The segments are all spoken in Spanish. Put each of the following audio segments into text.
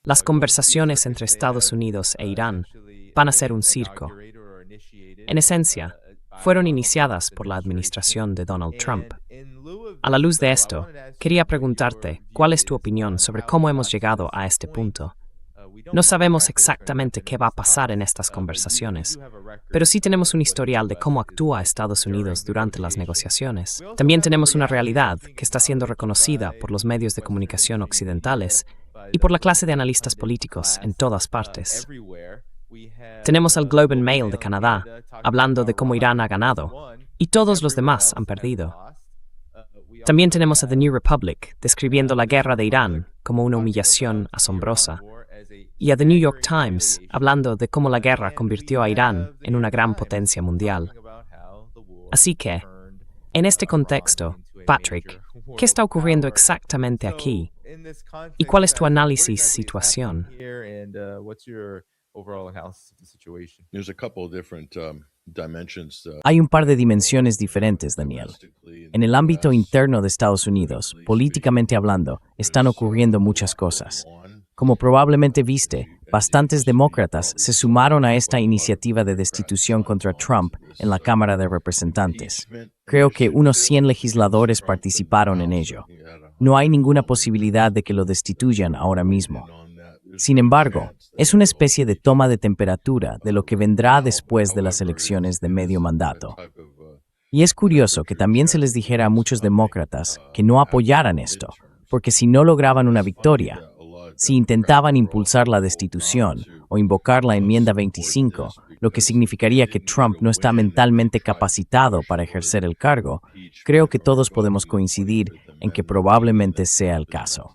Las conversaciones entre Estados Unidos e Irán van a ser un circo. En esencia, fueron iniciadas por la administración de Donald Trump. A la luz de esto, quería preguntarte cuál es tu opinión sobre cómo hemos llegado a este punto. No sabemos exactamente qué va a pasar en estas conversaciones, pero sí tenemos un historial de cómo actúa Estados Unidos durante las negociaciones. También tenemos una realidad que está siendo reconocida por los medios de comunicación occidentales y por la clase de analistas políticos en todas partes. Tenemos al Globe and Mail de Canadá hablando de cómo Irán ha ganado y todos los demás han perdido. También tenemos a The New Republic describiendo la guerra de Irán como una humillación asombrosa y a The New York Times hablando de cómo la guerra convirtió a Irán en una gran potencia mundial. Así que, en este contexto, Patrick, ¿qué está ocurriendo exactamente aquí? ¿Y cuál es tu análisis situación? Hay un par de dimensiones diferentes, Daniel. En el ámbito interno de Estados Unidos, políticamente hablando, están ocurriendo muchas cosas. Como probablemente viste, bastantes demócratas se sumaron a esta iniciativa de destitución contra Trump en la Cámara de Representantes. Creo que unos 100 legisladores participaron en ello. No hay ninguna posibilidad de que lo destituyan ahora mismo. Sin embargo, es una especie de toma de temperatura de lo que vendrá después de las elecciones de medio mandato. Y es curioso que también se les dijera a muchos demócratas que no apoyaran esto, porque si no lograban una victoria, si intentaban impulsar la destitución o invocar la enmienda 25, lo que significaría que Trump no está mentalmente capacitado para ejercer el cargo, creo que todos podemos coincidir en que probablemente sea el caso.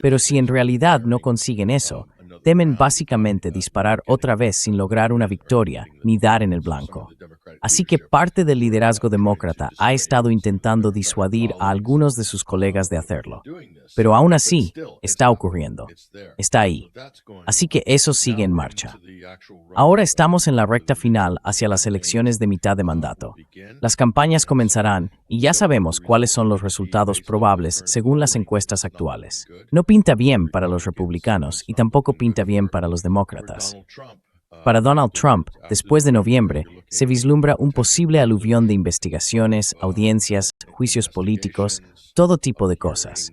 Pero si en realidad no consiguen eso, temen básicamente disparar otra vez sin lograr una victoria ni dar en el blanco. Así que parte del liderazgo demócrata ha estado intentando disuadir a algunos de sus colegas de hacerlo. Pero aún así, está ocurriendo. Está ahí. Así que eso sigue en marcha. Ahora estamos en la recta final hacia las elecciones de mitad de mandato. Las campañas comenzarán y ya sabemos cuáles son los resultados probables según las encuestas actuales. No pinta bien para los republicanos y tampoco pinta bien para los demócratas. Para Donald Trump, después de noviembre, se vislumbra un posible aluvión de investigaciones, audiencias, juicios políticos, todo tipo de cosas.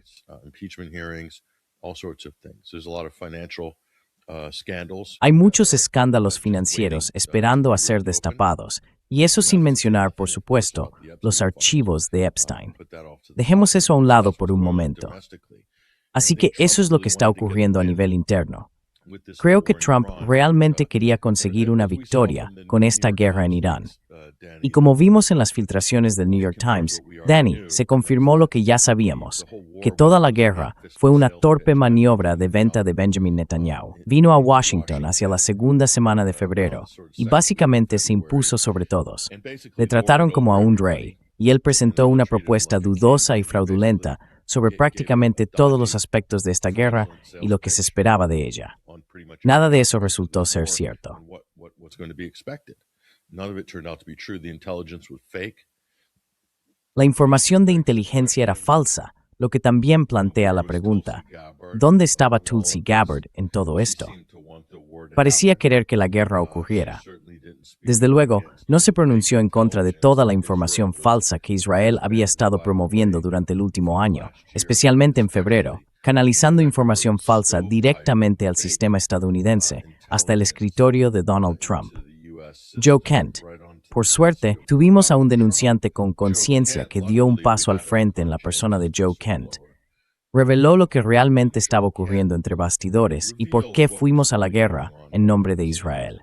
Hay muchos escándalos financieros esperando a ser destapados, y eso sin mencionar, por supuesto, los archivos de Epstein. Dejemos eso a un lado por un momento. Así que eso es lo que está ocurriendo a nivel interno. Creo que Trump realmente quería conseguir una victoria con esta guerra en Irán. Y como vimos en las filtraciones del New York Times, Danny, se confirmó lo que ya sabíamos, que toda la guerra fue una torpe maniobra de venta de Benjamin Netanyahu. Vino a Washington hacia la segunda semana de febrero y básicamente se impuso sobre todos. Le trataron como a un rey y él presentó una propuesta dudosa y fraudulenta sobre prácticamente todos los aspectos de esta guerra y lo que se esperaba de ella. Nada de eso resultó ser cierto. La información de inteligencia era falsa, lo que también plantea la pregunta, ¿dónde estaba Tulsi Gabbard en todo esto? Parecía querer que la guerra ocurriera. Desde luego, no se pronunció en contra de toda la información falsa que Israel había estado promoviendo durante el último año, especialmente en febrero, canalizando información falsa directamente al sistema estadounidense, hasta el escritorio de Donald Trump. Joe Kent. Por suerte, tuvimos a un denunciante con conciencia que dio un paso al frente en la persona de Joe Kent. Reveló lo que realmente estaba ocurriendo entre bastidores y por qué fuimos a la guerra en nombre de Israel.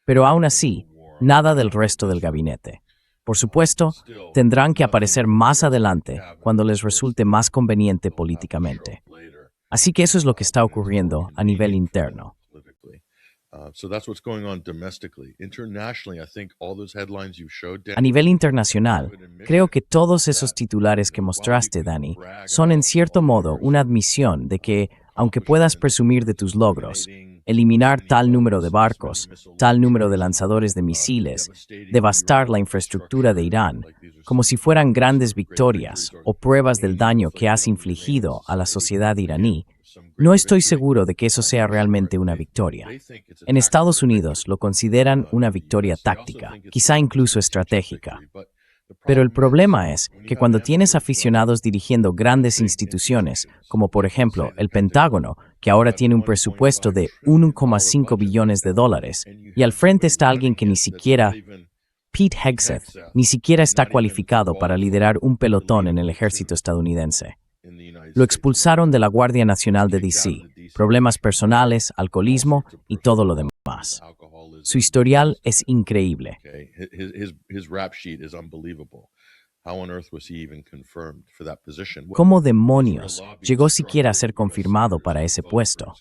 Pero aún así, nada del resto del gabinete. Por supuesto, tendrán que aparecer más adelante cuando les resulte más conveniente políticamente. Así que eso es lo que está ocurriendo a nivel interno. A nivel internacional, creo que todos esos titulares que mostraste, Danny, son en cierto modo una admisión de que, aunque puedas presumir de tus logros, eliminar tal número de barcos, tal número de lanzadores de misiles, devastar la infraestructura de Irán, como si fueran grandes victorias o pruebas del daño que has infligido a la sociedad iraní. No estoy seguro de que eso sea realmente una victoria. En Estados Unidos lo consideran una victoria táctica, quizá incluso estratégica. Pero el problema es que cuando tienes aficionados dirigiendo grandes instituciones, como por ejemplo el Pentágono, que ahora tiene un presupuesto de 1,5 billones de dólares, y al frente está alguien que ni siquiera, Pete Hegseth, ni siquiera está cualificado para liderar un pelotón en el ejército estadounidense. Lo expulsaron de la Guardia Nacional de D.C., problemas personales, alcoholismo y todo lo demás. Su historial es increíble. ¿Cómo demonios llegó siquiera a ser confirmado para ese puesto?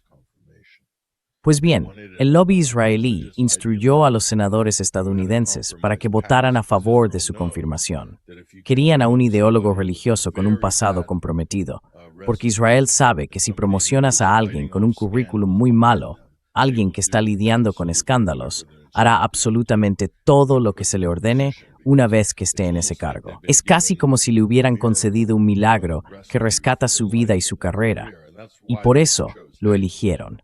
Pues bien, el lobby israelí instruyó a los senadores estadounidenses para que votaran a favor de su confirmación. Querían a un ideólogo religioso con un pasado comprometido, porque Israel sabe que si promocionas a alguien con un currículum muy malo, alguien que está lidiando con escándalos, hará absolutamente todo lo que se le ordene una vez que esté en ese cargo. Es casi como si le hubieran concedido un milagro que rescata su vida y su carrera, y por eso lo eligieron.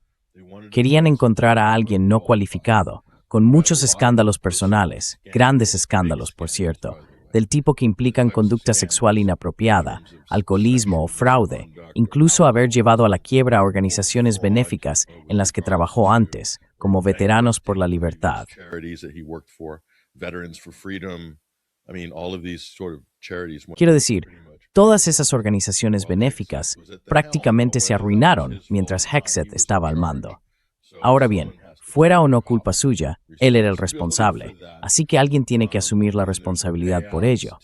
Querían encontrar a alguien no cualificado, con muchos escándalos personales, grandes escándalos, por cierto, del tipo que implican conducta sexual inapropiada, alcoholismo o fraude, incluso haber llevado a la quiebra a organizaciones benéficas en las que trabajó antes, como Veteranos por la Libertad. Quiero decir, todas esas organizaciones benéficas prácticamente se arruinaron mientras Hegseth estaba al mando. Ahora bien, fuera o no culpa suya, él era el responsable, así que alguien tiene que asumir la responsabilidad por ello.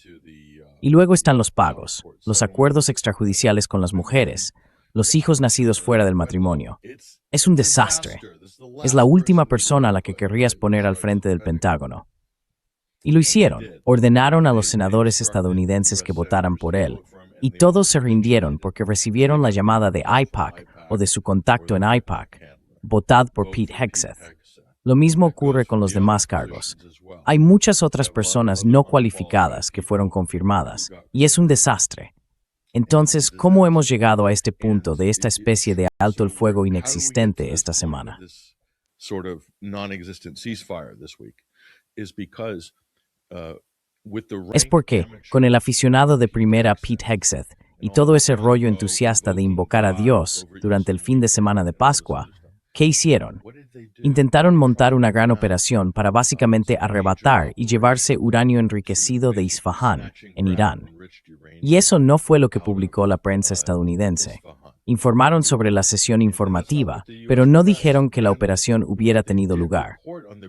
Y luego están los pagos, los acuerdos extrajudiciales con las mujeres, los hijos nacidos fuera del matrimonio. Es un desastre. Es la última persona a la que querrías poner al frente del Pentágono. Y lo hicieron. Ordenaron a los senadores estadounidenses que votaran por él, y todos se rindieron porque recibieron la llamada de AIPAC o de su contacto en AIPAC. Votad por Pete Hegseth. Lo mismo ocurre con los demás cargos. Hay muchas otras personas no cualificadas que fueron confirmadas, y es un desastre. Entonces, ¿cómo hemos llegado a este punto de esta especie de alto el fuego inexistente esta semana? Es porque, con el aficionado de primera Pete Hegseth y todo ese rollo entusiasta de invocar a Dios durante el fin de semana de Pascua, ¿qué hicieron? Intentaron montar una gran operación para básicamente arrebatar y llevarse uranio enriquecido de Isfahán, en Irán. Y eso no fue lo que publicó la prensa estadounidense. Informaron sobre la sesión informativa, pero no dijeron que la operación hubiera tenido lugar.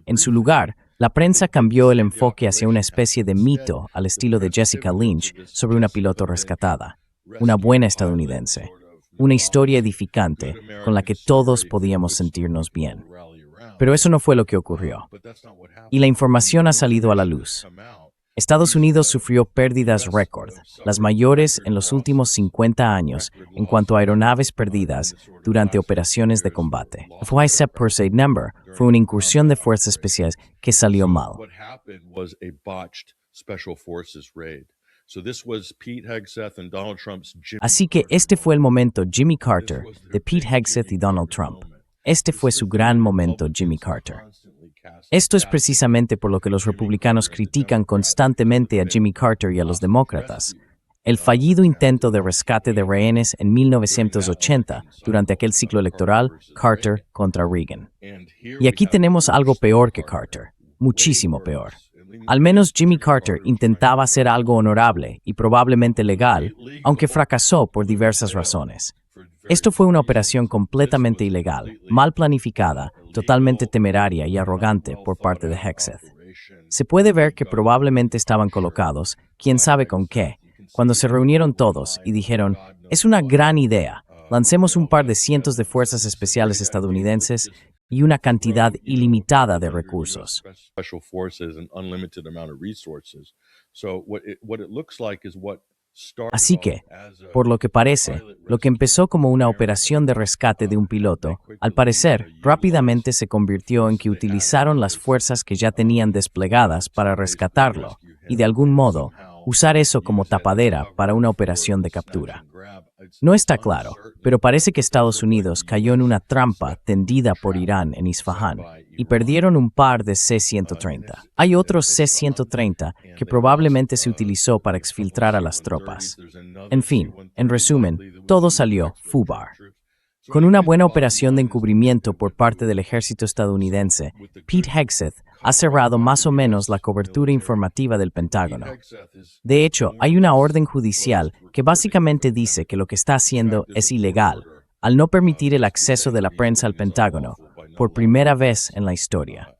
En su lugar, la prensa cambió el enfoque hacia una especie de mito al estilo de Jessica Lynch sobre una piloto rescatada, una buena estadounidense. Una historia edificante con la que todos podíamos sentirnos bien. Pero eso no fue lo que ocurrió. Y la información ha salido a la luz. Estados Unidos sufrió pérdidas récord, las mayores en los últimos 50 años en cuanto a aeronaves perdidas durante operaciones de combate. El FYSEP Pursuit Number fue una incursión de fuerzas especiales que salió mal. Así que este fue el momento Jimmy Carter de Pete Hegseth y Donald Trump. Este fue su gran momento Jimmy Carter. Esto es precisamente por lo que los republicanos critican constantemente a Jimmy Carter y a los demócratas. El fallido intento de rescate de rehenes en 1980, durante aquel ciclo electoral, Carter contra Reagan. Y aquí tenemos algo peor que Carter, muchísimo peor. Al menos Jimmy Carter intentaba hacer algo honorable y probablemente legal, aunque fracasó por diversas razones. Esto fue una operación completamente ilegal, mal planificada, totalmente temeraria y arrogante por parte de Hegseth. Se puede ver que probablemente estaban colocados, quién sabe con qué, cuando se reunieron todos y dijeron, es una gran idea, lancemos un par de cientos de fuerzas especiales estadounidenses y una cantidad ilimitada de recursos. Así que, por lo que parece, lo que empezó como una operación de rescate de un piloto, al parecer, rápidamente se convirtió en que utilizaron las fuerzas que ya tenían desplegadas para rescatarlo y, de algún modo, usar eso como tapadera para una operación de captura. No está claro, pero parece que Estados Unidos cayó en una trampa tendida por Irán en Isfahán y perdieron un par de C-130. Hay otros C-130 que probablemente se utilizó para exfiltrar a las tropas. En fin, en resumen, todo salió FUBAR. Con una buena operación de encubrimiento por parte del ejército estadounidense, Pete Hegseth ha cerrado más o menos la cobertura informativa del Pentágono. De hecho, hay una orden judicial que básicamente dice que lo que está haciendo es ilegal, al no permitir el acceso de la prensa al Pentágono, por primera vez en la historia.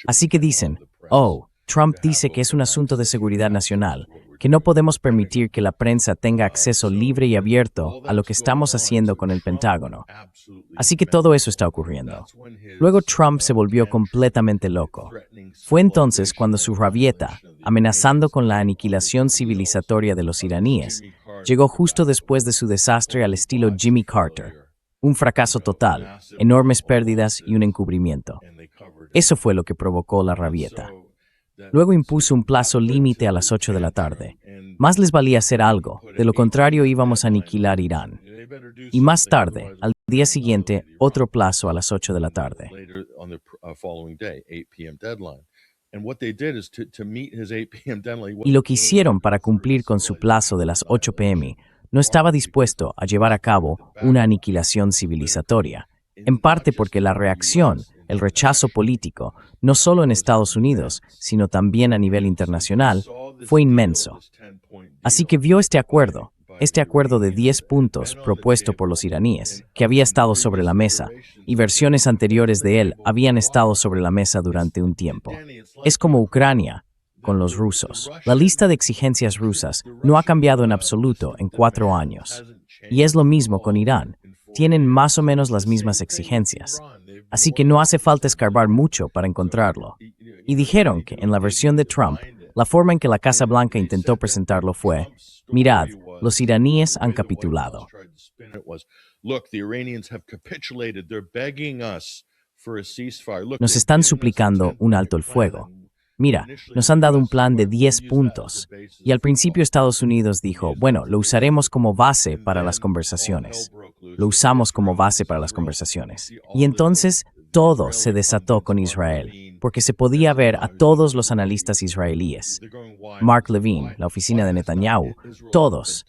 Así que dicen, Trump dice que es un asunto de seguridad nacional, que no podemos permitir que la prensa tenga acceso libre y abierto a lo que estamos haciendo con el Pentágono. Así que todo eso está ocurriendo. Luego Trump se volvió completamente loco. Fue entonces cuando su rabieta, amenazando con la aniquilación civilizatoria de los iraníes, llegó justo después de su desastre al estilo Jimmy Carter. Un fracaso total, enormes pérdidas y un encubrimiento. Eso fue lo que provocó la rabieta. Luego impuso un plazo límite a las 8 de la tarde. Más les valía hacer algo, de lo contrario íbamos a aniquilar Irán. Y más tarde, al día siguiente, otro plazo a las 8 de la tarde. Y lo que hicieron para cumplir con su plazo de las 8 p.m. no estaba dispuesto a llevar a cabo una aniquilación civilizatoria, en parte porque la reacción, el rechazo político, no solo en Estados Unidos, sino también a nivel internacional, fue inmenso. Así que vio este acuerdo de 10 puntos propuesto por los iraníes, que había estado sobre la mesa, y versiones anteriores de él habían estado sobre la mesa durante un tiempo. Es como Ucrania con los rusos. La lista de exigencias rusas no ha cambiado en absoluto en 4 años. Y es lo mismo con Irán. Tienen más o menos las mismas exigencias. Así que no hace falta escarbar mucho para encontrarlo. Y dijeron que en la versión de Trump, la forma en que la Casa Blanca intentó presentarlo fue, mirad, los iraníes han capitulado. Nos están suplicando un alto el fuego. Mira, nos han dado un plan de 10 puntos. Y al principio Estados Unidos dijo, bueno, lo usaremos como base para las conversaciones. Lo usamos como base para las conversaciones. Y entonces todo se desató con Israel, porque se podía ver a todos los analistas israelíes, Mark Levin, la oficina de Netanyahu, todos,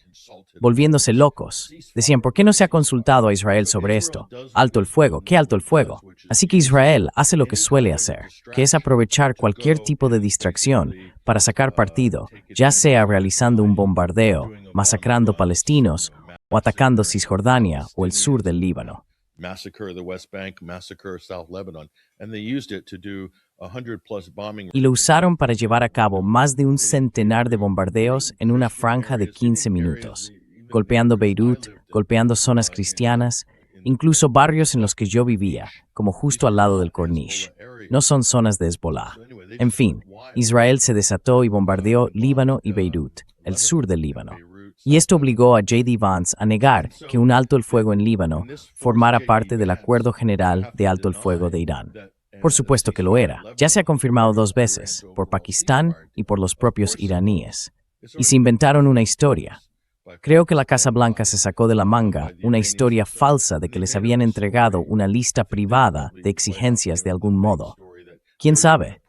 volviéndose locos. Decían, ¿por qué no se ha consultado a Israel sobre esto? Alto el fuego, ¿qué alto el fuego? Así que Israel hace lo que suele hacer, que es aprovechar cualquier tipo de distracción para sacar partido, ya sea realizando un bombardeo, masacrando palestinos o atacando Cisjordania o el sur del Líbano. Y lo usaron para llevar a cabo más de un centenar de bombardeos en una franja de 15 minutos, golpeando Beirut, golpeando zonas cristianas, incluso barrios en los que yo vivía, como justo al lado del Corniche. No son zonas de Hezbollah. En fin, Israel se desató y bombardeó Líbano y Beirut, el sur del Líbano. Y esto obligó a J.D. Vance a negar que un alto el fuego en Líbano formara parte del Acuerdo General de Alto el Fuego de Irán. Por supuesto que lo era. Ya se ha confirmado 2 veces, por Pakistán y por los propios iraníes. Y se inventaron una historia. Creo que la Casa Blanca se sacó de la manga una historia falsa de que les habían entregado una lista privada de exigencias de algún modo. ¿Quién sabe?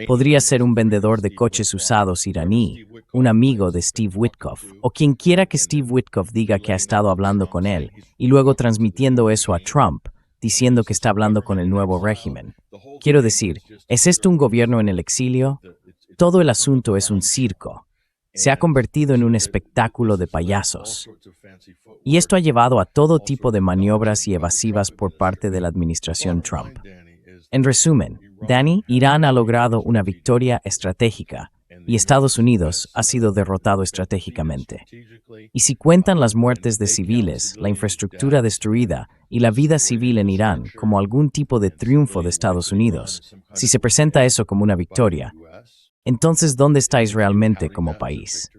Podría ser un vendedor de coches usados iraní, un amigo de Steve Witkoff, o quien quiera que Steve Witkoff diga que ha estado hablando con él, y luego transmitiendo eso a Trump, diciendo que está hablando con el nuevo régimen. Quiero decir, ¿es esto un gobierno en el exilio? Todo el asunto es un circo. Se ha convertido en un espectáculo de payasos. Y esto ha llevado a todo tipo de maniobras y evasivas por parte de la administración Trump. En resumen, Danny, Irán ha logrado una victoria estratégica, y Estados Unidos ha sido derrotado estratégicamente. Y si cuentan las muertes de civiles, la infraestructura destruida y la vida civil en Irán como algún tipo de triunfo de Estados Unidos, si se presenta eso como una victoria, entonces ¿dónde estáis realmente como país?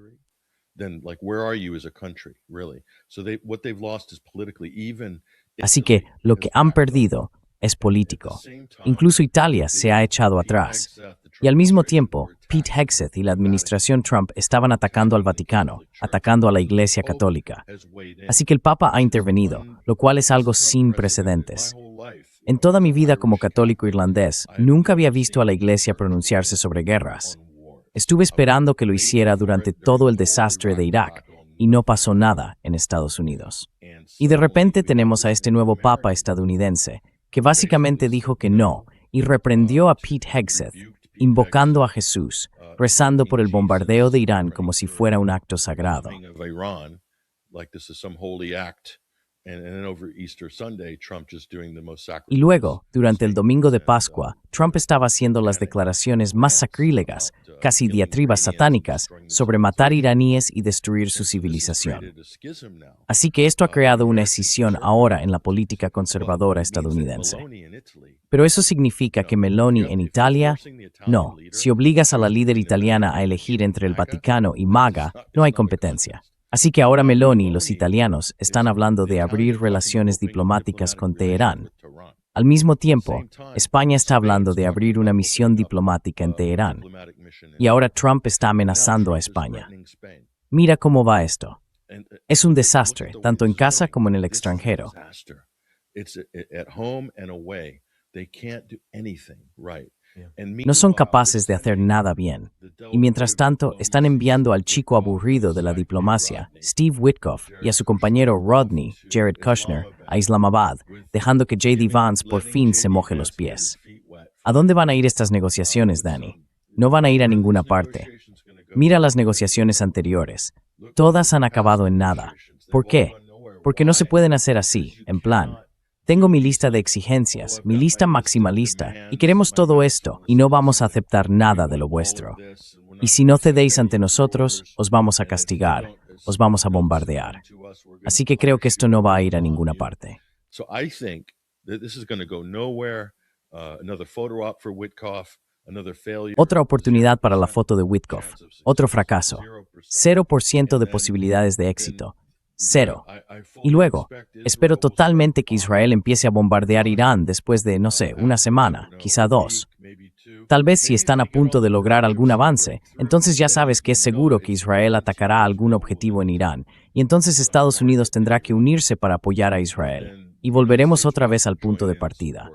Así que lo que han perdido es político. Incluso Italia se ha echado atrás. Y al mismo tiempo, Pete Hegseth y la administración Trump estaban atacando al Vaticano, atacando a la Iglesia Católica. Así que el Papa ha intervenido, lo cual es algo sin precedentes. En toda mi vida como católico irlandés, nunca había visto a la Iglesia pronunciarse sobre guerras. Estuve esperando que lo hiciera durante todo el desastre de Irak, y no pasó nada en Estados Unidos. Y de repente tenemos a este nuevo Papa estadounidense, que básicamente dijo que no, y reprendió a Pete Hegseth, invocando a Jesús, rezando por el bombardeo de Irán como si fuera un acto sagrado. Y luego, durante el domingo de Pascua, Trump estaba haciendo las declaraciones más sacrílegas, casi diatribas satánicas, sobre matar iraníes y destruir su civilización. Así que esto ha creado una escisión ahora en la política conservadora estadounidense. ¿Pero eso significa que Meloni en Italia? No, si obligas a la líder italiana a elegir entre el Vaticano y MAGA, no hay competencia. Así que ahora Meloni y los italianos están hablando de abrir relaciones diplomáticas con Teherán. Al mismo tiempo, España está hablando de abrir una misión diplomática en Teherán. Y ahora Trump está amenazando a España. Mira cómo va esto. Es un desastre, tanto en casa como en el extranjero. No son capaces de hacer nada bien. Y mientras tanto, están enviando al chico aburrido de la diplomacia, Steve Witkoff, y a su compañero Rodney, Jared Kushner, a Islamabad, dejando que J.D. Vance por fin se moje los pies. ¿A dónde van a ir estas negociaciones, Danny? No van a ir a ninguna parte. Mira las negociaciones anteriores. Todas han acabado en nada. ¿Por qué? Porque no se pueden hacer así, en plan. Tengo mi lista de exigencias, mi lista maximalista, y queremos todo esto, y no vamos a aceptar nada de lo vuestro. Y si no cedéis ante nosotros, os vamos a castigar, os vamos a bombardear. Así que creo que esto no va a ir a ninguna parte. Otra oportunidad para la foto de Witkoff. Otro fracaso. 0% de posibilidades de éxito. 0. Y luego, espero totalmente que Israel empiece a bombardear Irán después de, no sé, una semana, quizá 2. Tal vez si están a punto de lograr algún avance, entonces ya sabes que es seguro que Israel atacará algún objetivo en Irán, y entonces Estados Unidos tendrá que unirse para apoyar a Israel. Y volveremos otra vez al punto de partida.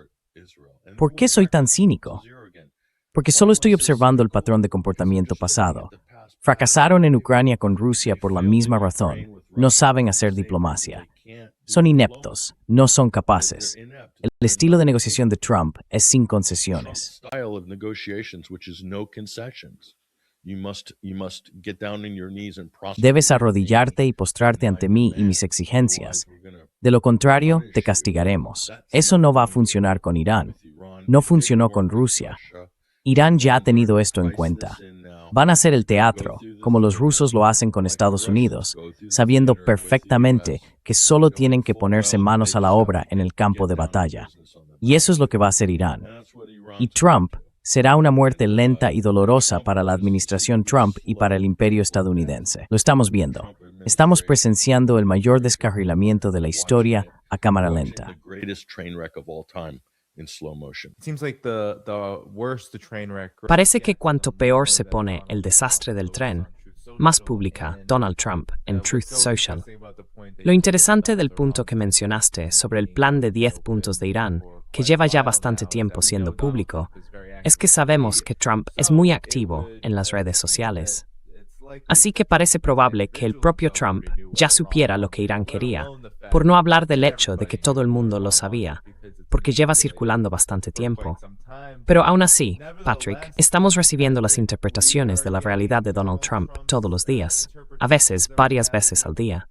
¿Por qué soy tan cínico? Porque solo estoy observando el patrón de comportamiento pasado. Fracasaron en Ucrania con Rusia por la misma razón. No saben hacer diplomacia. Son ineptos, no son capaces. El estilo de negociación de Trump es sin concesiones. Debes arrodillarte y postrarte ante mí y mis exigencias. De lo contrario, te castigaremos. Eso no va a funcionar con Irán. No funcionó con Rusia. Irán ya ha tenido esto en cuenta. Van a hacer el teatro, como los rusos lo hacen con Estados Unidos, sabiendo perfectamente que solo tienen que ponerse manos a la obra en el campo de batalla. Y eso es lo que va a hacer Irán. Y Trump será una muerte lenta y dolorosa para la administración Trump y para el imperio estadounidense. Lo estamos viendo. Estamos presenciando el mayor descarrilamiento de la historia a cámara lenta. Parece que cuanto peor se pone el desastre del tren, más publica Donald Trump en Truth Social. Lo interesante del punto que mencionaste sobre el plan de 10 puntos de Irán, que lleva ya bastante tiempo siendo público, es que sabemos que Trump es muy activo en las redes sociales. Así que parece probable que el propio Trump ya supiera lo que Irán quería, por no hablar del hecho de que todo el mundo lo sabía, porque lleva circulando bastante tiempo. Pero aún así, Patrick, estamos recibiendo las interpretaciones de la realidad de Donald Trump todos los días, a veces varias veces al día.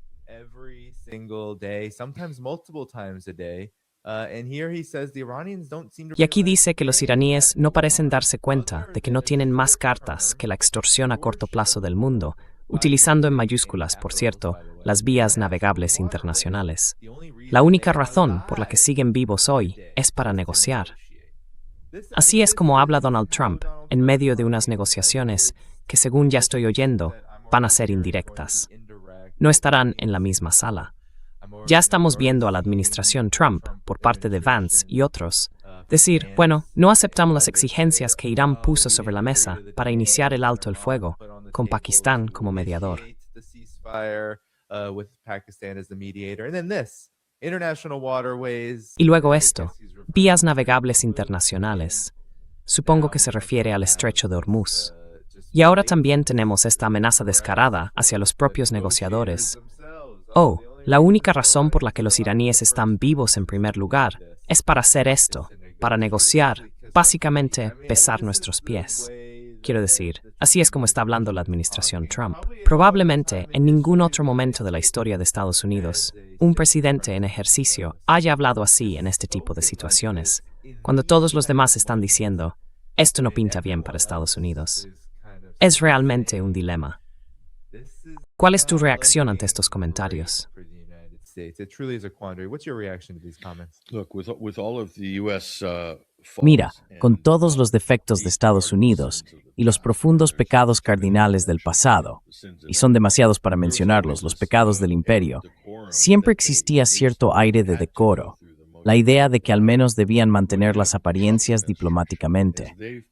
Y aquí dice que los iraníes no parecen darse cuenta de que no tienen más cartas que la extorsión a corto plazo del mundo, utilizando en mayúsculas, por cierto, las vías navegables internacionales. La única razón por la que siguen vivos hoy es para negociar. Así es como habla Donald Trump en medio de unas negociaciones que, según ya estoy oyendo, van a ser indirectas. No estarán en la misma sala. Ya estamos viendo a la administración Trump, por parte de Vance y otros, decir, bueno, no aceptamos las exigencias que Irán puso sobre la mesa para iniciar el alto el fuego, con Pakistán como mediador. Y luego esto, vías navegables internacionales. Supongo que se refiere al estrecho de Hormuz. Y ahora también tenemos esta amenaza descarada hacia los propios negociadores. Oh, la única razón por la que los iraníes están vivos en primer lugar es para hacer esto, para negociar, básicamente besar nuestros pies. Quiero decir, así es como está hablando la administración Trump. Probablemente en ningún otro momento de la historia de Estados Unidos, un presidente en ejercicio haya hablado así en este tipo de situaciones, cuando todos los demás están diciendo, esto no pinta bien para Estados Unidos. Es realmente un dilema. ¿Cuál es tu reacción ante estos comentarios? Mira, con todos los defectos de Estados Unidos y los profundos pecados cardinales del pasado, y son demasiados para mencionarlos, los pecados del imperio, siempre existía cierto aire de decoro, la idea de que al menos debían mantener las apariencias diplomáticamente.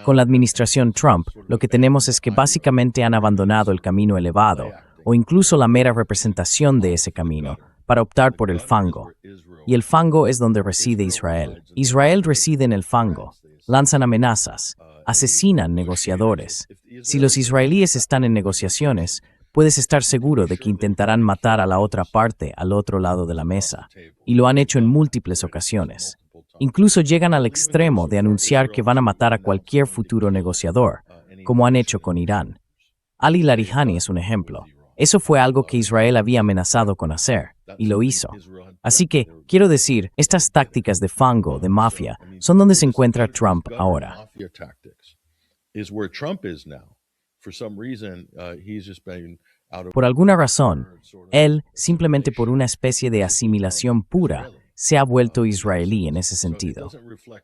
Con la administración Trump, lo que tenemos es que básicamente han abandonado el camino elevado, o incluso la mera representación de ese camino, para optar por el fango. Y el fango es donde reside Israel. Israel reside en el fango. Lanzan amenazas, asesinan negociadores. Si los israelíes están en negociaciones, puedes estar seguro de que intentarán matar a la otra parte al otro lado de la mesa. Y lo han hecho en múltiples ocasiones. Incluso llegan al extremo de anunciar que van a matar a cualquier futuro negociador, como han hecho con Irán. Ali Larijani es un ejemplo. Eso fue algo que Israel había amenazado con hacer, y lo hizo. Así que, quiero decir, estas tácticas de fango, de mafia, son donde se encuentra Trump ahora. Por alguna razón, él, simplemente por una especie de asimilación pura, se ha vuelto israelí en ese sentido.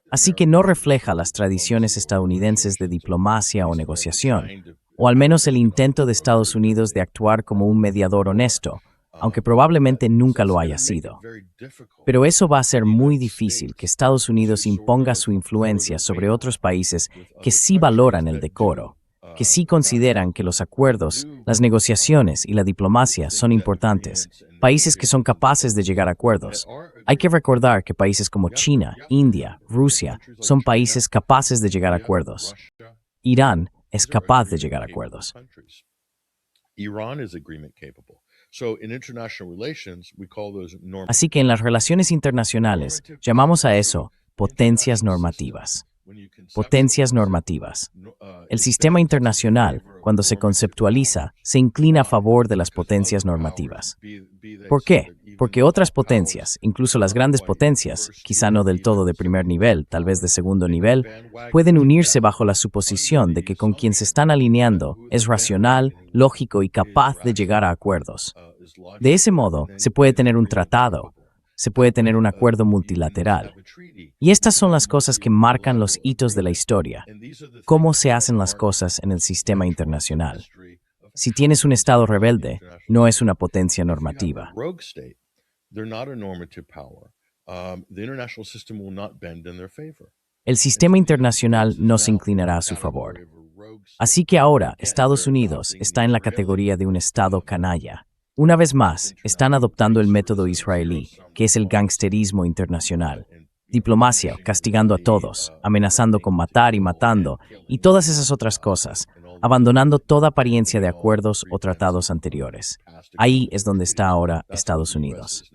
Así que no refleja las tradiciones estadounidenses de diplomacia o negociación, o al menos el intento de Estados Unidos de actuar como un mediador honesto, aunque probablemente nunca lo haya sido. Pero eso va a ser muy difícil que Estados Unidos imponga su influencia sobre otros países que sí valoran el decoro, que sí consideran que los acuerdos, las negociaciones y la diplomacia son importantes, países que son capaces de llegar a acuerdos. Hay que recordar que países como China, India, Rusia son países capaces de llegar a acuerdos. Irán es capaz de llegar a acuerdos. Así que en las relaciones internacionales llamamos a eso potencias normativas. Potencias normativas. El sistema internacional, cuando se conceptualiza, se inclina a favor de las potencias normativas. ¿Por qué? Porque otras potencias, incluso las grandes potencias, quizá no del todo de primer nivel, tal vez de segundo nivel, pueden unirse bajo la suposición de que con quien se están alineando es racional, lógico y capaz de llegar a acuerdos. De ese modo, se puede tener un tratado, se puede tener un acuerdo multilateral. Y estas son las cosas que marcan los hitos de la historia, cómo se hacen las cosas en el sistema internacional. Si tienes un Estado rebelde, no es una potencia normativa. El sistema internacional no se inclinará a su favor. Así que ahora Estados Unidos está en la categoría de un Estado canalla. Una vez más, están adoptando el método israelí, que es el gangsterismo internacional. Diplomacia, castigando a todos, amenazando con matar y matando, y todas esas otras cosas, abandonando toda apariencia de acuerdos o tratados anteriores. Ahí es donde está ahora Estados Unidos.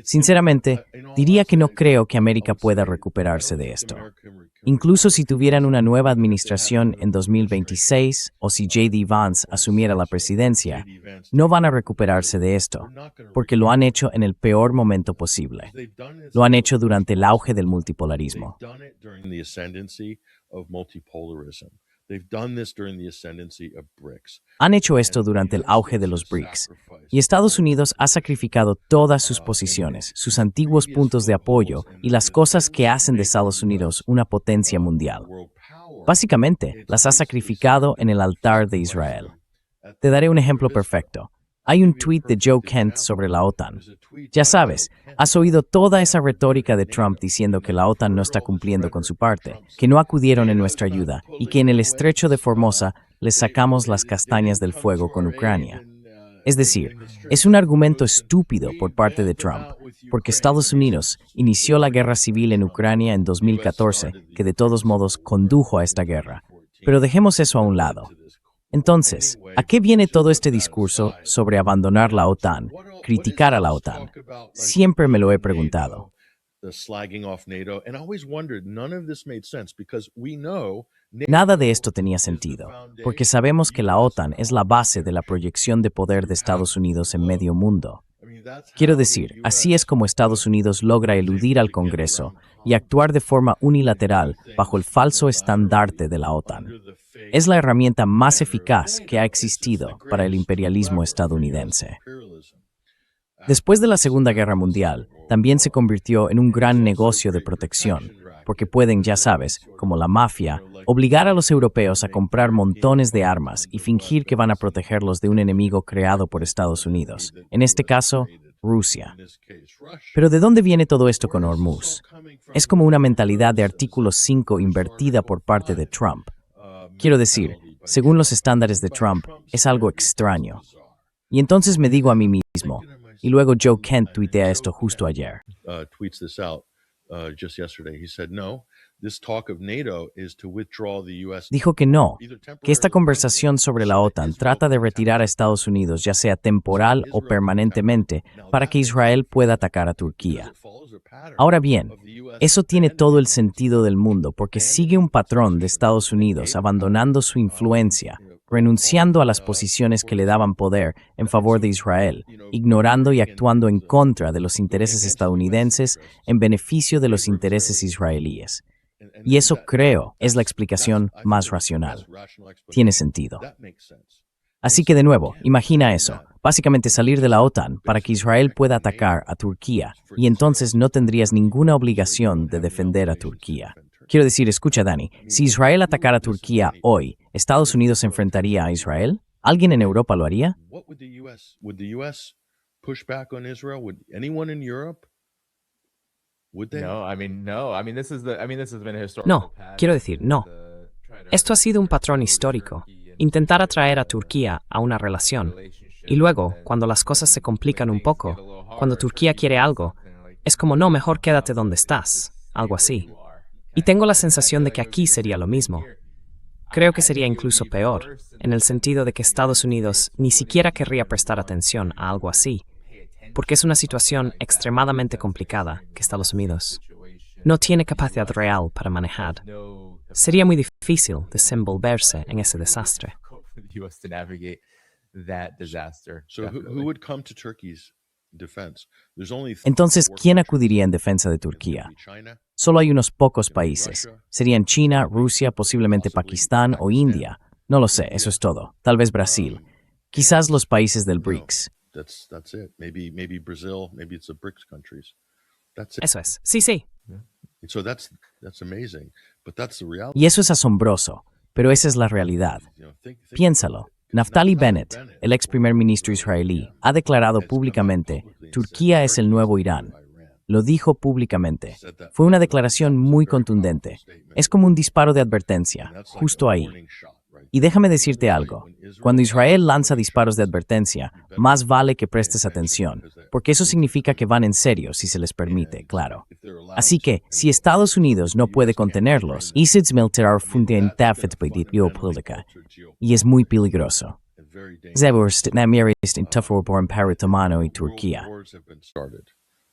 Sinceramente, diría que no creo que América pueda recuperarse de esto. Incluso si tuvieran una nueva administración en 2026 o si J.D. Vance asumiera la presidencia, no van a recuperarse de esto, porque lo han hecho en el peor momento posible. Lo han hecho durante el auge del multipolarismo. Han hecho esto durante el auge de los BRICS, y Estados Unidos ha sacrificado todas sus posiciones, sus antiguos puntos de apoyo y las cosas que hacen de Estados Unidos una potencia mundial. Básicamente, las ha sacrificado en el altar de Israel. Te daré un ejemplo perfecto. Hay un tuit de Joe Kent sobre la OTAN. Ya sabes, has oído toda esa retórica de Trump diciendo que la OTAN no está cumpliendo con su parte, que no acudieron en nuestra ayuda y que en el estrecho de Formosa les sacamos las castañas del fuego con Ucrania. Es decir, es un argumento estúpido por parte de Trump, porque Estados Unidos inició la guerra civil en Ucrania en 2014, que de todos modos condujo a esta guerra. Pero dejemos eso a un lado. Entonces, ¿a qué viene todo este discurso sobre abandonar la OTAN, criticar a la OTAN? Siempre me lo he preguntado. Nada de esto tenía sentido, porque sabemos que la OTAN es la base de la proyección de poder de Estados Unidos en medio mundo. Quiero decir, así es como Estados Unidos logra eludir al Congreso y actuar de forma unilateral bajo el falso estandarte de la OTAN. Es la herramienta más eficaz que ha existido para el imperialismo estadounidense. Después de la Segunda Guerra Mundial, también se convirtió en un gran negocio de protección, porque pueden, ya sabes, como la mafia, obligar a los europeos a comprar montones de armas y fingir que van a protegerlos de un enemigo creado por Estados Unidos, en este caso, Rusia. Pero ¿de dónde viene todo esto con Hormuz? Es como una mentalidad de artículo 5 invertida por parte de Trump. Quiero decir, según los estándares de Trump, es algo extraño. Y entonces me digo a mí mismo, y luego Joe Kent tuitea esto justo ayer. Dijo que no, que esta conversación sobre la OTAN trata de retirar a Estados Unidos, ya sea temporal o permanentemente, para que Israel pueda atacar a Turquía. Ahora bien, eso tiene todo el sentido del mundo porque sigue un patrón de Estados Unidos abandonando su influencia, renunciando a las posiciones que le daban poder en favor de Israel, ignorando y actuando en contra de los intereses estadounidenses en beneficio de los intereses israelíes. Y eso, creo, es la explicación más racional. Tiene sentido. Así que, de nuevo, imagina eso. Básicamente salir de la OTAN para que Israel pueda atacar a Turquía, y entonces no tendrías ninguna obligación de defender a Turquía. Quiero decir, escucha, Dani, si Israel atacara a Turquía hoy, ¿Estados Unidos se enfrentaría a Israel? ¿Alguien en Europa lo haría? No, quiero decir, no. Esto ha sido un patrón histórico. Intentar atraer a Turquía a una relación. Y luego, cuando las cosas se complican un poco, cuando Turquía quiere algo, es como, no, mejor quédate donde estás. Algo así. Y tengo la sensación de que aquí sería lo mismo. Creo que sería incluso peor, en el sentido de que Estados Unidos ni siquiera querría prestar atención a algo así, porque es una situación extremadamente complicada que Estados Unidos no tiene capacidad real para manejar. Sería muy difícil desenvolverse en ese desastre. Entonces, ¿quién acudiría en defensa de Turquía? Solo hay unos pocos países. Serían China, Rusia, posiblemente Pakistán o India. No lo sé, eso es todo. Tal vez Brasil. Quizás los países del BRICS. Eso es. Sí. Y eso es asombroso, pero esa es la realidad. Piénsalo. Naftali Bennett, el ex primer ministro israelí, ha declarado públicamente, Turquía es el nuevo Irán. Lo dijo públicamente. Fue una declaración muy contundente. Es como un disparo de advertencia, justo ahí. Y déjame decirte algo. Cuando Israel lanza disparos de advertencia, más vale que prestes atención, porque eso significa que van en serio si se les permite, claro. Así que, si Estados Unidos no puede contenerlos, y es muy peligroso. Y Turquía.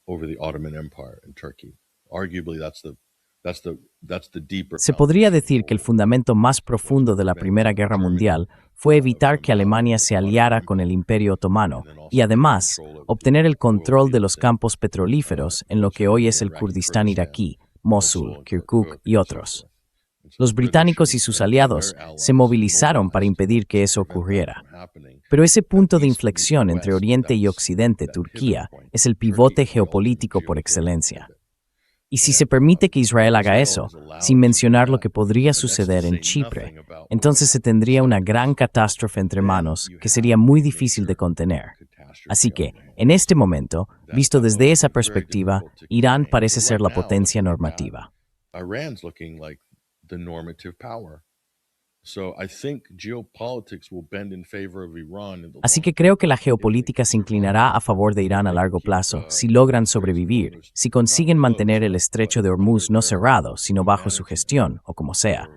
over the Ottoman Empire in Turkey. Arguably, that's the deeper. Se podría decir que el fundamento más profundo de la Primera Guerra Mundial fue evitar que Alemania se aliara con el Imperio Otomano y además obtener el control de los campos petrolíferos en lo que hoy es el Kurdistán iraquí, Mosul, Kirkuk y otros. Los británicos y sus aliados se movilizaron para impedir que eso ocurriera. Pero ese punto de inflexión entre Oriente y Occidente, Turquía, es el pivote geopolítico por excelencia. Y si se permite que Israel haga eso, sin mencionar lo que podría suceder en Chipre, entonces se tendría una gran catástrofe entre manos que sería muy difícil de contener. Así que, en este momento, visto desde esa perspectiva, Irán parece ser la potencia normativa. Iran's looking like the normative power. So I think geopolitics will bend in favor of Iran in the Así que creo que la geopolítica se inclinará a favor de Irán a largo plazo si logran sobrevivir, si consiguen mantener el estrecho de Hormuz no cerrado, sino bajo su gestión, o como sea.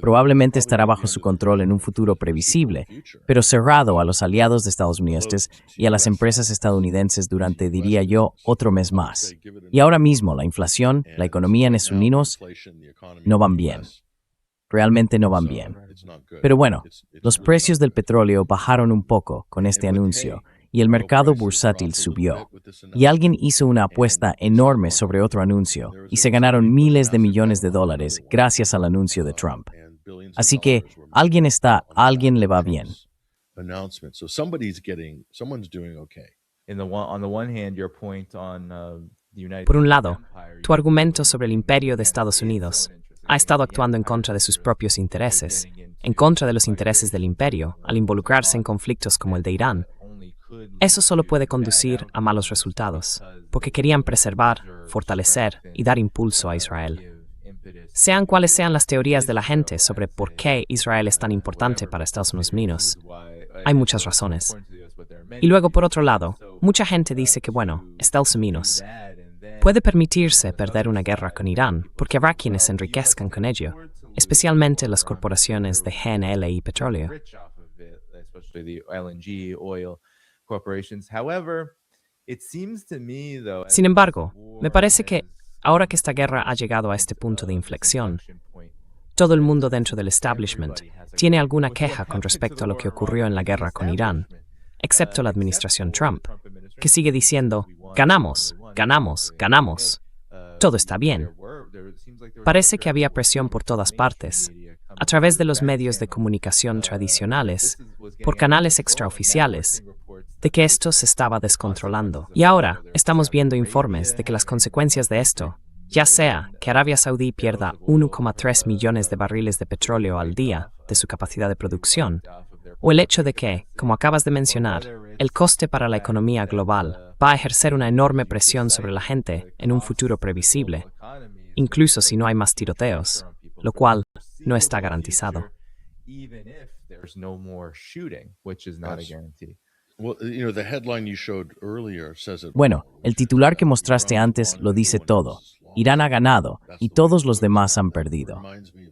Probablemente estará bajo su control en un futuro previsible, pero cerrado a los aliados de Estados Unidos y a las empresas estadounidenses durante, diría yo, otro mes más. Y ahora mismo la inflación, la economía en Estados Unidos no van bien. Realmente no van bien. Pero bueno, los precios del petróleo bajaron un poco con este anuncio y el mercado bursátil subió. Y alguien hizo una apuesta enorme sobre otro anuncio y se ganaron miles de millones de dólares gracias al anuncio de Trump. Así que alguien le va bien. So someone's doing okay. Por un lado, tu argumento sobre el imperio de Estados Unidos ha estado actuando en contra de sus propios intereses, en contra de los intereses del imperio, al involucrarse en conflictos como el de Irán. Eso solo puede conducir a malos resultados, porque querían preservar, fortalecer y dar impulso a Israel. Sean cuales sean las teorías de la gente sobre por qué Israel es tan importante para Estados Unidos, hay muchas razones. Y luego, por otro lado, mucha gente dice que, bueno, Estados Unidos puede permitirse perder una guerra con Irán porque habrá quienes se enriquezcan con ello, especialmente las corporaciones de GNL y petróleo. Sin embargo, me parece que, ahora que esta guerra ha llegado a este punto de inflexión, todo el mundo dentro del establishment tiene alguna queja con respecto a lo que ocurrió en la guerra con Irán, excepto la administración Trump, que sigue diciendo, ganamos, ganamos, ganamos. Todo está bien. Parece que había presión por todas partes, a través de los medios de comunicación tradicionales, por canales extraoficiales, de que esto se estaba descontrolando. Y ahora estamos viendo informes de que las consecuencias de esto, ya sea que Arabia Saudí pierda 1,3 millones de barriles de petróleo al día de su capacidad de producción, o el hecho de que, como acabas de mencionar, el coste para la economía global va a ejercer una enorme presión sobre la gente en un futuro previsible, incluso si no hay más tiroteos, lo cual no está garantizado. Bueno, el titular que mostraste antes lo dice todo. Irán ha ganado y todos los demás han perdido.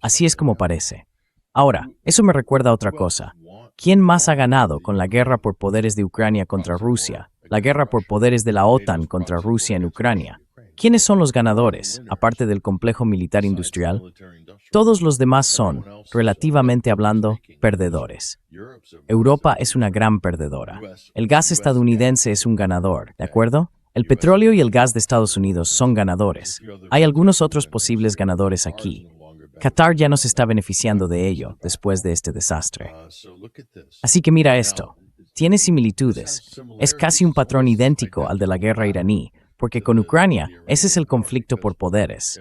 Así es como parece. Ahora, eso me recuerda a otra cosa. ¿Quién más ha ganado con la guerra por poderes de Ucrania contra Rusia, la guerra por poderes de la OTAN contra Rusia en Ucrania? ¿Quiénes son los ganadores, aparte del complejo militar industrial? Todos los demás son, relativamente hablando, perdedores. Europa es una gran perdedora. El gas estadounidense es un ganador, ¿de acuerdo? El petróleo y el gas de Estados Unidos son ganadores. Hay algunos otros posibles ganadores aquí. Qatar ya no se está beneficiando de ello después de este desastre. Así que mira esto. Tiene similitudes. Es casi un patrón idéntico al de la guerra iraní, porque con Ucrania ese es el conflicto por poderes.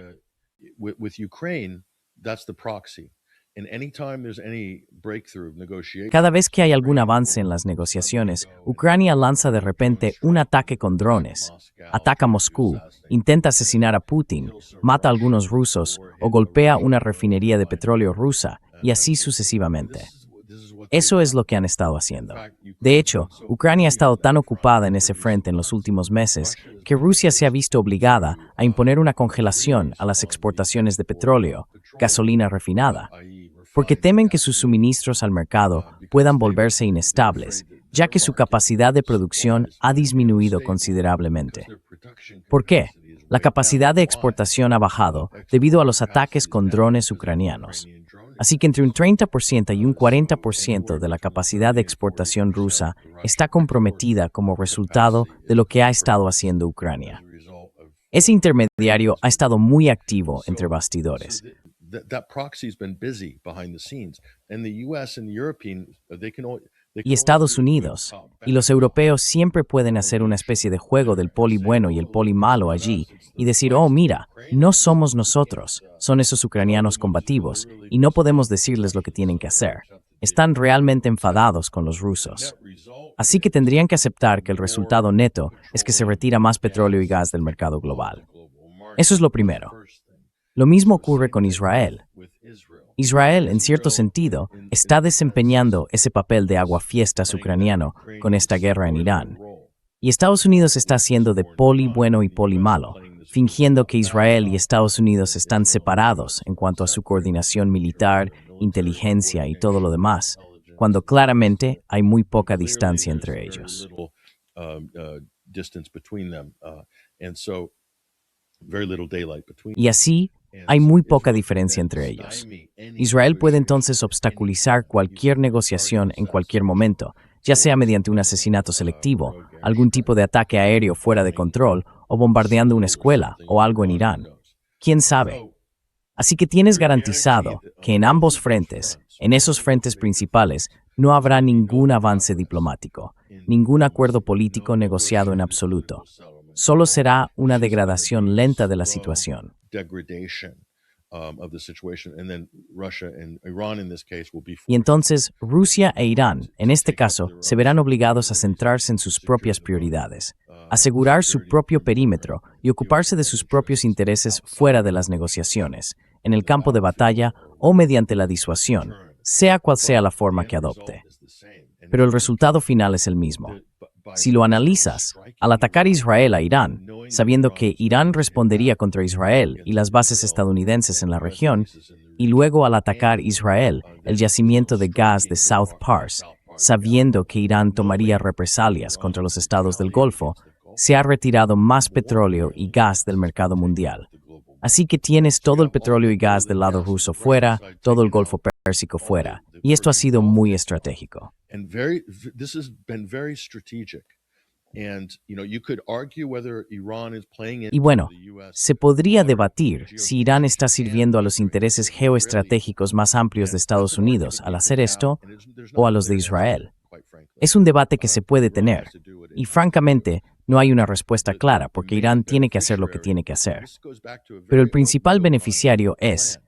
Cada vez que hay algún avance en las negociaciones, Ucrania lanza de repente un ataque con drones, ataca Moscú, intenta asesinar a Putin, mata a algunos rusos o golpea una refinería de petróleo rusa, y así sucesivamente. Eso es lo que han estado haciendo. De hecho, Ucrania ha estado tan ocupada en ese frente en los últimos meses que Rusia se ha visto obligada a imponer una congelación a las exportaciones de petróleo, gasolina refinada, porque temen que sus suministros al mercado puedan volverse inestables ya que su capacidad de producción ha disminuido considerablemente. ¿Por qué? La capacidad de exportación ha bajado debido a los ataques con drones ucranianos. Así que entre un 30% y un 40% de la capacidad de exportación rusa está comprometida como resultado de lo que ha estado haciendo Ucrania. Ese intermediario ha estado muy activo entre bastidores. Y Estados Unidos y los europeos siempre pueden hacer una especie de juego del poli bueno y el poli malo allí y decir, oh, mira, no somos nosotros, son esos ucranianos combativos y no podemos decirles lo que tienen que hacer. Están realmente enfadados con los rusos. Así que tendrían que aceptar que el resultado neto es que se retira más petróleo y gas del mercado global. Eso es lo primero. Lo mismo ocurre con Israel. Israel, en cierto sentido, está desempeñando ese papel de aguafiestas ucraniano con esta guerra en Irán. Y Estados Unidos está haciendo de poli bueno y poli malo, fingiendo que Israel y Estados Unidos están separados en cuanto a su coordinación militar, inteligencia y todo lo demás, cuando claramente hay muy poca distancia entre ellos. Y así, hay muy poca diferencia entre ellos. Israel puede entonces obstaculizar cualquier negociación en cualquier momento, ya sea mediante un asesinato selectivo, algún tipo de ataque aéreo fuera de control, o bombardeando una escuela o algo en Irán. ¿Quién sabe? Así que tienes garantizado que en ambos frentes, en esos frentes principales, no habrá ningún avance diplomático, ningún acuerdo político negociado en absoluto. Solo será una degradación lenta de la situación. Y entonces Rusia e Irán, en este caso, se verán obligados a centrarse en sus propias prioridades, asegurar su propio perímetro y ocuparse de sus propios intereses fuera de las negociaciones, en el campo de batalla o mediante la disuasión, sea cual sea la forma que adopte. Pero el resultado final es el mismo. Si lo analizas, al atacar Israel a Irán, sabiendo que Irán respondería contra Israel y las bases estadounidenses en la región, y luego al atacar Israel el yacimiento de gas de South Pars, sabiendo que Irán tomaría represalias contra los estados del Golfo, se ha retirado más petróleo y gas del mercado mundial. Así que tienes todo el petróleo y gas del lado ruso fuera, todo el Golfo Pérsico fuera, y esto ha sido muy estratégico. Y bueno, se podría debatir si Irán está sirviendo a los intereses geoestratégicos más amplios de Estados Unidos al hacer esto o a los de Israel. Es un debate que se puede tener, y francamente, no hay una respuesta clara porque Irán tiene que hacer lo que tiene que hacer. Pero el principal beneficiario es,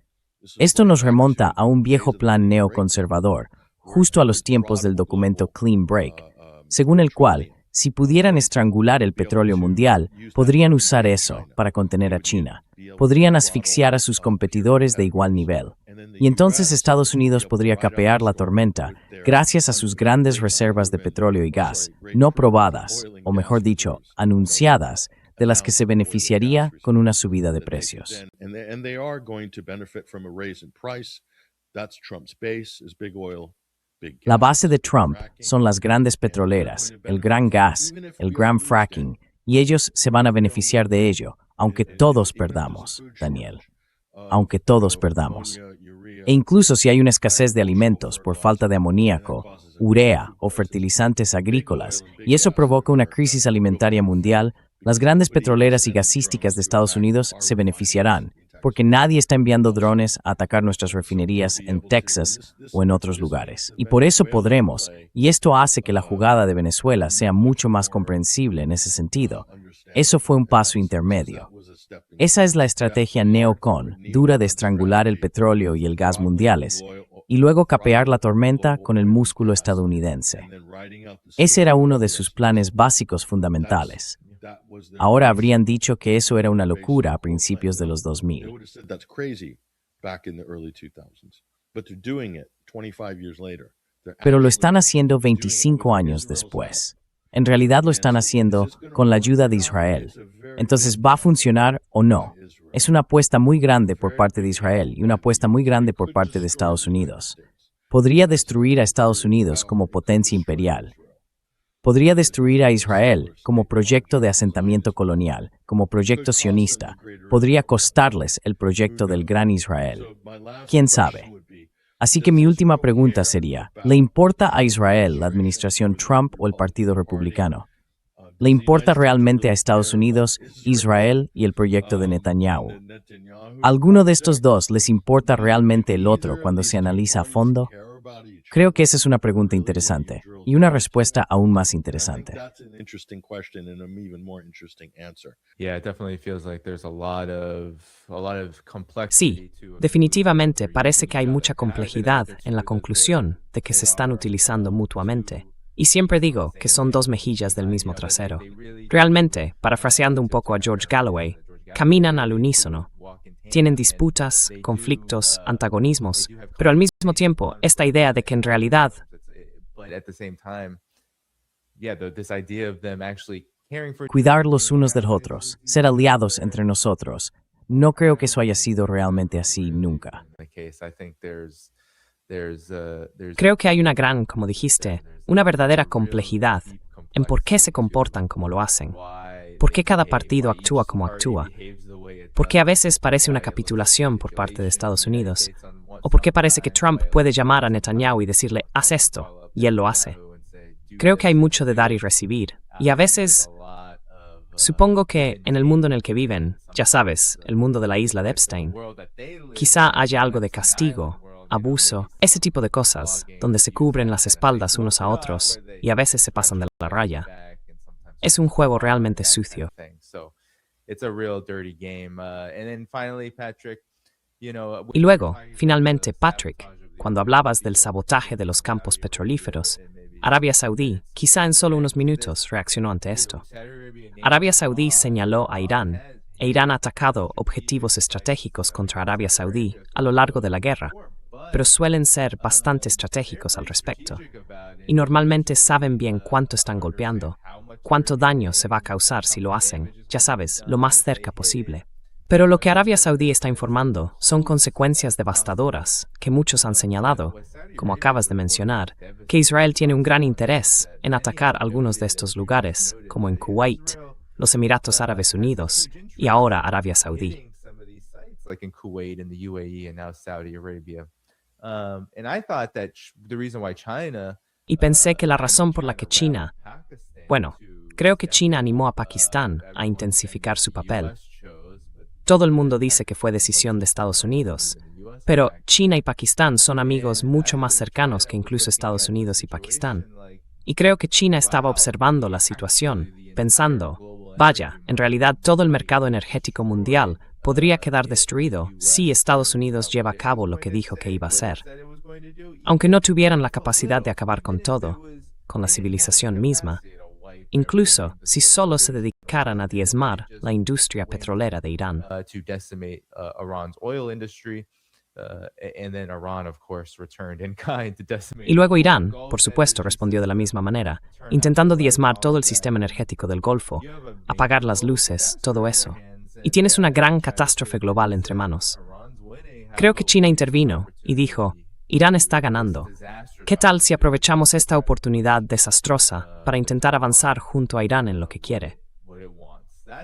esto nos remonta a un viejo plan neoconservador, justo a los tiempos del documento Clean Break, según el cual, si pudieran estrangular el petróleo mundial, podrían usar eso para contener a China. Podrían asfixiar a sus competidores de igual nivel. Y entonces Estados Unidos podría capear la tormenta gracias a sus grandes reservas de petróleo y gas, no probadas, o mejor dicho, anunciadas, de las que se beneficiaría con una subida de precios. La base de Trump son las grandes petroleras, el gran gas, el gran fracking, y ellos se van a beneficiar de ello, aunque todos perdamos, Daniel. Aunque todos perdamos. E incluso si hay una escasez de alimentos por falta de amoníaco, urea o fertilizantes agrícolas, y eso provoca una crisis alimentaria mundial, las grandes petroleras y gasísticas de Estados Unidos se beneficiarán, porque nadie está enviando drones a atacar nuestras refinerías en Texas o en otros lugares. Y por eso podremos, y esto hace que la jugada de Venezuela sea mucho más comprensible en ese sentido. Eso fue un paso intermedio. Esa es la estrategia neocon, dura de estrangular el petróleo y el gas mundiales, y luego capear la tormenta con el músculo estadounidense. Ese era uno de sus planes básicos fundamentales. Ahora habrían dicho que eso era una locura a principios de los 2000. Pero lo están haciendo 25 años después. En realidad lo están haciendo con la ayuda de Israel. Entonces, ¿va a funcionar o no? Es una apuesta muy grande por parte de Israel y una apuesta muy grande por parte de Estados Unidos. Podría destruir a Estados Unidos como potencia imperial. podría destruir a Israel como proyecto de asentamiento colonial, como proyecto sionista, podría costarles el proyecto del Gran Israel. ¿Quién sabe? Así que mi última pregunta sería, ¿le importa a Israel la administración Trump o el Partido Republicano? ¿Le importa realmente a Estados Unidos, Israel y el proyecto de Netanyahu? ¿Alguno de estos dos les importa realmente el otro cuando se analiza a fondo? Creo que esa es una pregunta interesante y una respuesta aún más interesante. Yeah, it definitely feels like there's a lot of Sí, complexity to definitivamente parece que hay mucha complejidad en la conclusión de que se están utilizando mutuamente. Y siempre digo que son dos mejillas del mismo trasero. Realmente, parafraseando un poco a George Galloway, caminan al unísono. Tienen disputas, conflictos, antagonismos, pero al mismo tiempo esta idea de que en realidad but at the same time, yeah, this idea of them actually caring for Cuidar los unos de los otros, ser aliados entre nosotros. No creo que eso haya sido realmente así nunca. the case. I think there's creo que hay una gran, como dijiste, una verdadera complejidad en por qué se comportan como lo hacen, por qué cada partido actúa como actúa, por qué a veces parece una capitulación por parte de Estados Unidos, o por qué parece que Trump puede llamar a Netanyahu y decirle, haz esto, y él lo hace. Creo que hay mucho de dar y recibir, y a veces supongo que en el mundo en el que viven, ya sabes, el mundo de la isla de Epstein, quizá haya algo de castigo, abuso, ese tipo de cosas, donde se cubren las espaldas unos a otros y a veces se pasan de la raya. Es un juego realmente sucio. Y luego, finalmente, Patrick, cuando hablabas del sabotaje de los campos petrolíferos, Arabia Saudí, quizá en solo unos minutos, reaccionó ante esto. Arabia Saudí señaló a Irán, e Irán ha atacado objetivos estratégicos contra Arabia Saudí a lo largo de la guerra, pero suelen ser bastante estratégicos al respecto. Y normalmente saben bien cuánto están golpeando, cuánto daño se va a causar si lo hacen, ya sabes, lo más cerca posible. Pero lo que Arabia Saudí está informando son consecuencias devastadoras que muchos han señalado, como acabas de mencionar, que Israel tiene un gran interés en atacar algunos de estos lugares, como en Kuwait, los Emiratos Árabes Unidos y ahora Arabia Saudí. Like in Kuwait and the UAE and now Saudi Arabia. And I thought that the reason why China Y pensé que la razón por la que China, bueno, creo que China animó a Pakistán a intensificar su papel. Todo el mundo dice que fue decisión de Estados Unidos, pero China y Pakistán son amigos mucho más cercanos que incluso Estados Unidos y Pakistán. Y creo que China estaba observando la situación, pensando, vaya, en realidad todo el mercado energético mundial podría quedar destruido si Estados Unidos lleva a cabo lo que dijo que iba a hacer. Aunque no tuvieran la capacidad de acabar con todo, con la civilización misma, incluso si solo se dedicaran a diezmar la industria petrolera de Irán. to decimate Iran's oil industry, and then Iran, of course, returned in kind to decimate. Y luego Irán, por supuesto, respondió de la misma manera, intentando diezmar todo el sistema energético del Golfo, apagar las luces, todo eso. Y tienes una gran catástrofe global entre manos. Creo que China intervino y dijo, Irán está ganando. ¿Qué tal si aprovechamos esta oportunidad desastrosa para intentar avanzar junto a Irán en lo que quiere?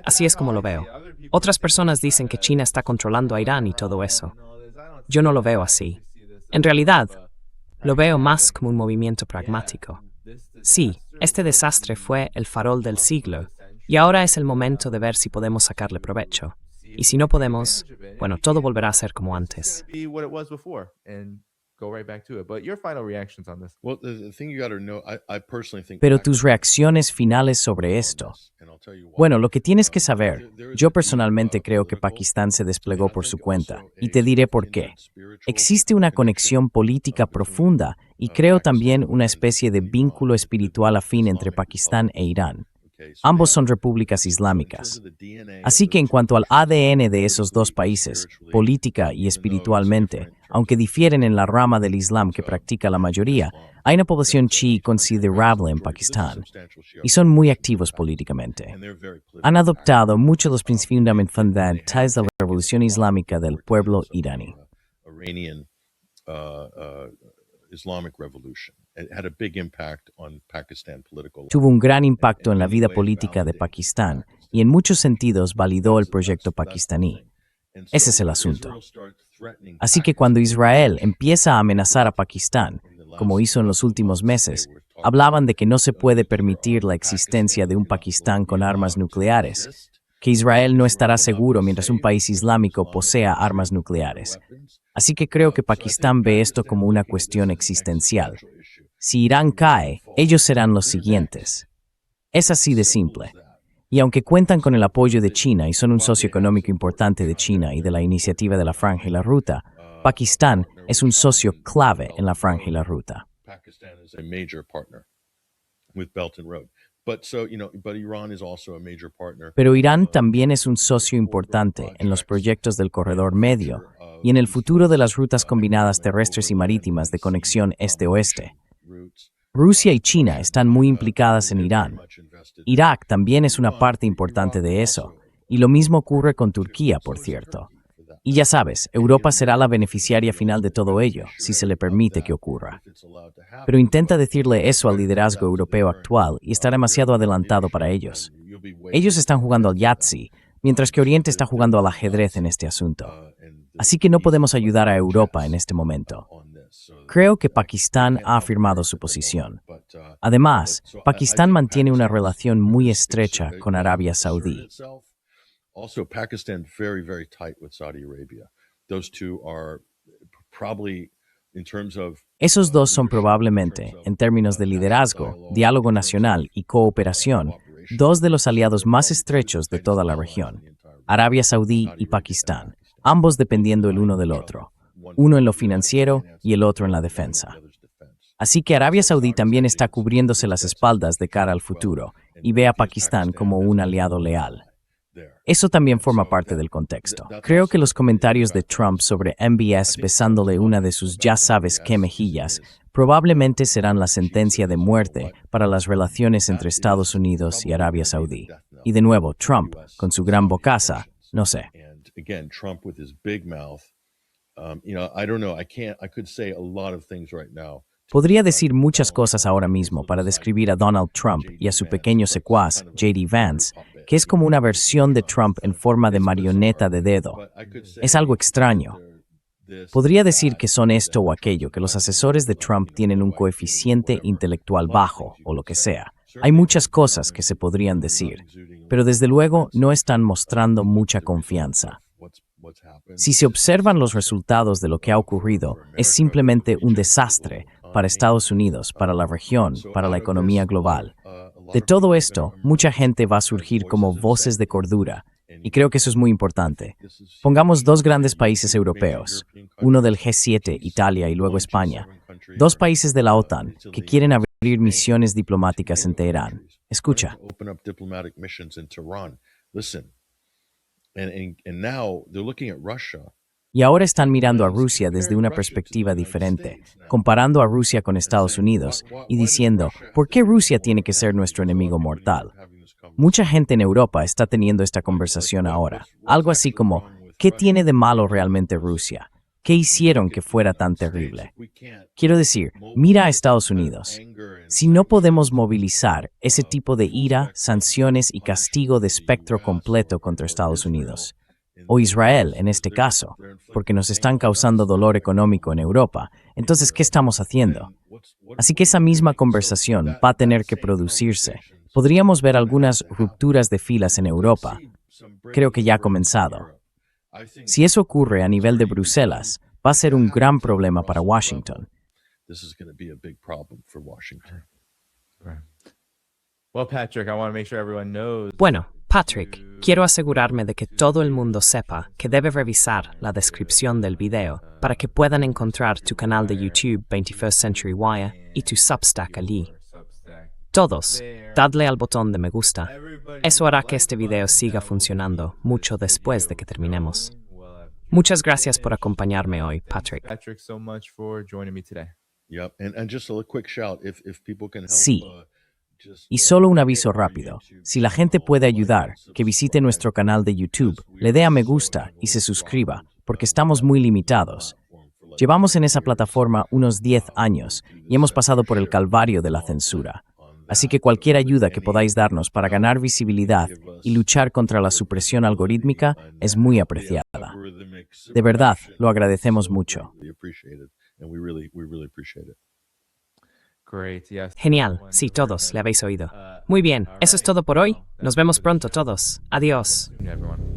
Así es como lo veo. Otras personas dicen que China está controlando a Irán y todo eso. Yo no lo veo así. En realidad, lo veo más como un movimiento pragmático. Sí, este desastre fue el farol del siglo, y ahora es el momento de ver si podemos sacarle provecho. Y si no podemos, bueno, todo volverá a ser como antes. Be what it was before and go right back to it. But your final reactions on this? Well, the thing you got to know, I personally think. Pero tus reacciones finales sobre esto. And I'll tell you why. Bueno, lo que tienes que saber, yo personalmente creo que Pakistán se desplegó por su cuenta, y te diré por qué. Existe una conexión política profunda y creo también una especie de vínculo espiritual afín entre Pakistán e Irán. Ambos son repúblicas islámicas. Así que en cuanto al ADN de esos dos países, política y espiritualmente, aunque difieren en la rama del Islam que practica la mayoría, hay una población chií considerable en Pakistán y son muy activos políticamente. Han adoptado muchos de los principios fundamentales de la revolución islámica del pueblo iraní. Iranian Islamic revolution. It had a big impact on Pakistan political life. Tuvo un gran impacto en la vida política de Pakistán y en muchos sentidos validó el proyecto pakistaní. Ese es el asunto. Así que cuando Israel empieza a amenazar a Pakistán, como hizo en los últimos meses, hablaban de que no se puede permitir la existencia de un Pakistán con armas nucleares, que Israel no estará seguro mientras un país islámico posea armas nucleares. Así que creo que Pakistán ve esto como una cuestión existencial. Si Irán cae, ellos serán los siguientes. Es así de simple. Y aunque cuentan con el apoyo de China y son un socio económico importante de China y de la iniciativa de la Franja y la Ruta, Pakistán es un socio clave en la Franja y la Ruta. Pakistan is a major partner with Belt and Road. But Iran is also a major partner. Pero Irán también es un socio importante en los proyectos del Corredor Medio y en el futuro de las rutas combinadas terrestres y marítimas de conexión este-oeste. Rusia y China están muy implicadas en Irán. Irak también es una parte importante de eso, y lo mismo ocurre con Turquía, por cierto. Y ya sabes, Europa será la beneficiaria final de todo ello, si se le permite que ocurra. Pero intenta decirle eso al liderazgo europeo actual y está demasiado adelantado para ellos. Ellos están jugando al Yahtzee, mientras que Oriente está jugando al ajedrez en este asunto. Así que no podemos ayudar a Europa en este momento. Creo que Pakistán ha afirmado su posición. Además, Pakistán mantiene una relación muy estrecha con Arabia Saudí. Also, Pakistan very, very tight with Saudi Arabia. Those two are probably, in terms of Esos dos son probablemente, en términos de liderazgo, diálogo nacional y cooperación, dos de los aliados más estrechos de toda la región, Arabia Saudí y Pakistán, ambos dependiendo el uno del otro, uno en lo financiero y el otro en la defensa. Así que Arabia Saudí también está cubriéndose las espaldas de cara al futuro y ve a Pakistán como un aliado leal. Eso también forma parte del contexto. Creo que los comentarios de Trump sobre MBS besándole una de sus ya sabes qué mejillas probablemente serán la sentencia de muerte para las relaciones entre Estados Unidos y Arabia Saudí. Y de nuevo, Trump, con su gran bocaza, no sé. Again, Trump with his big mouth. I don't know. I could say a lot of things right now. Podría decir muchas cosas ahora mismo para describir a Donald Trump y a su pequeño secuaz, J.D. Vance, que es como una versión de Trump en forma de marioneta de dedo. Es algo extraño. Podría decir que son esto o aquello, que los asesores de Trump tienen un coeficiente intelectual bajo, o lo que sea. Hay muchas cosas que se podrían decir, pero desde luego no están mostrando mucha confianza. Si se observan los resultados de lo que ha ocurrido, es simplemente un desastre para Estados Unidos, para la región, para la economía global. De todo esto, mucha gente va a surgir como voces de cordura, y creo que eso es muy importante. Pongamos dos grandes países europeos, uno del G7, Italia, y luego España, dos países de la OTAN que quieren abrir misiones diplomáticas en Teherán. Escucha. Y ahora están mirando a Rusia desde una perspectiva diferente, comparando a Rusia con Estados Unidos y diciendo, ¿por qué Rusia tiene que ser nuestro enemigo mortal? Mucha gente en Europa está teniendo esta conversación ahora. Algo así como, ¿qué tiene de malo realmente Rusia? ¿Qué hicieron que fuera tan terrible? Quiero decir, mira a Estados Unidos. Si no podemos movilizar ese tipo de ira, sanciones y castigo de espectro completo contra Estados Unidos, o Israel en este caso, porque nos están causando dolor económico en Europa, entonces, ¿qué estamos haciendo? Así que esa misma conversación va a tener que producirse. Podríamos ver algunas rupturas de filas en Europa. Creo que ya ha comenzado. Si eso ocurre a nivel de Bruselas, va a ser un gran problema para Washington. Bueno, Patrick, quiero asegurarme de que todo el mundo sepa que debe revisar la descripción del video para que puedan encontrar tu canal de YouTube 21st Century Wire y tu Substack allí. Todos, dadle al botón de me gusta. Eso hará que este video siga funcionando mucho después de que terminemos. Muchas gracias por acompañarme hoy, Patrick. Sí. Y solo un aviso rápido. Si la gente puede ayudar, que visite nuestro canal de YouTube, le dé a me gusta y se suscriba, porque estamos muy limitados. Llevamos en esa plataforma unos 10 años y hemos pasado por el calvario de la censura. Así que cualquier ayuda que podáis darnos para ganar visibilidad y luchar contra la supresión algorítmica es muy apreciada. De verdad, lo agradecemos mucho. Great, yes. Genial, sí, todos le habéis oído. Muy bien, eso es todo por hoy. Nos vemos pronto todos. Adiós. Everyone.